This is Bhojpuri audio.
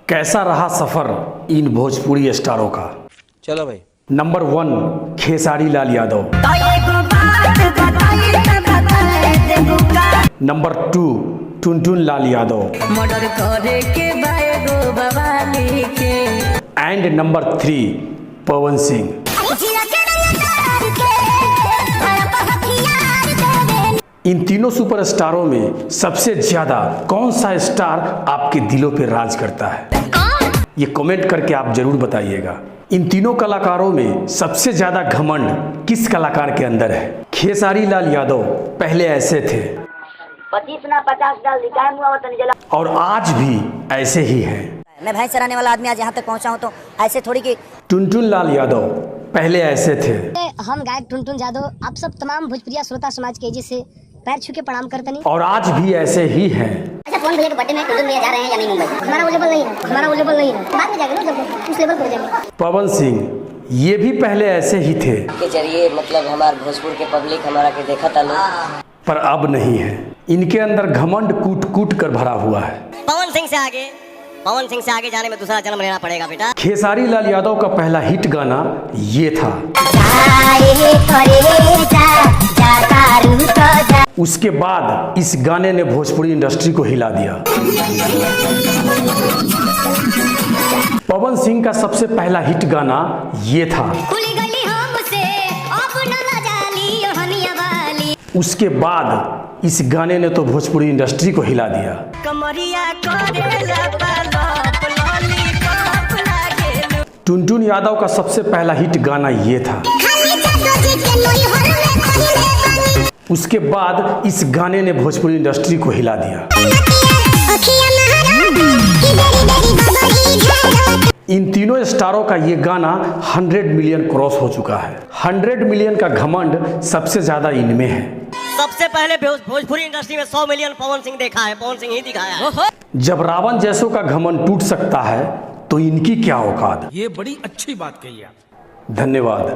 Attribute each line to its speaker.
Speaker 1: कैसा रहा सफर इन भोजपुरी स्टारों का।
Speaker 2: चलो भाई।
Speaker 1: Number 1 Khesari Lal Yadav. Number 2 Tuntun Lal Yadav. And number 3 Pawan Singh. इन तीनों सुपरस्टारों में सबसे ज्यादा कौन सा स्टार आपके दिलों पे राज करता है, ये कमेंट करके आप जरूर बताइएगा। इन तीनों कलाकारों में सबसे ज्यादा घमंड किस कलाकार के अंदर है। खेसारी लाल यादव पहले ऐसे थे
Speaker 3: 25 ना 50 डाल दी काहे मुआ वतन जला,
Speaker 1: और आज भी ऐसे ही हैं।
Speaker 3: मैं भैंस चराने वाला आदमी आज यहाँ तक पहुँचा हूँ तो ऐसे थोड़ी कि।
Speaker 1: टुनटुन लाल यादव पहले ऐसे थे।
Speaker 4: हम गायक टुनटुन यादव आप सब तमाम भोजपुरिया श्रोता समाज के से पैर छू के प्रणाम करते नहीं,
Speaker 1: और आज भी ऐसे ही हैं।
Speaker 3: अच्छा कौन भैया के बर्थडे में टुनटुन भैया जा रहे हैं या नहीं मुंबई? हमारा वो लेवल नहीं है, हमारा वो लेवल नहीं है, बाद में जाएंगे जब उस लेवल पर जाएंगे।
Speaker 1: पवन सिंह ये भी पहले ऐसे ही थे
Speaker 5: के जरिए मतलब हमारे भोजपुर के पब्लिक हमारा के देखा था लोग,
Speaker 1: पर अब नहीं है। इनके अंदर घमंड कूट कूट कर भरा हुआ है।
Speaker 5: पवन सिंह से आगे जाने में दूसरा जन्म लेना पड़ेगा बेटा।
Speaker 1: खेसारी लाल यादव का पहला हिट गाना ये था। उसके बाद इस गाने ने भोजपुरी इंडस्ट्री को हिला दिया। पवन सिंह का सबसे पहला हिट गाना ये था। उसके बाद इस गाने ने तो भोजपुरी इंडस्ट्री को हिला दिया। टुनटुन यादव का सबसे पहला हिट गाना ये था। उसके बाद इस गाने ने भोजपुरी इंडस्ट्री को हिला दिया। इन तीनों स्टारों का ये गाना 100 मिलियन क्रॉस हो चुका है। 100 मिलियन का घमंड सबसे ज्यादा इनमें है।
Speaker 5: सबसे पहले भोजपुरी इंडस्ट्री में 100 मिलियन पवन सिंह देखा है, पवन सिंह ही दिखाया है।
Speaker 1: जब रावण जैसों का घमंड टूट सकता है तो इनकी क्या औकात।
Speaker 2: ये बड़ी अच्छी बात कही आप।
Speaker 1: धन्यवाद।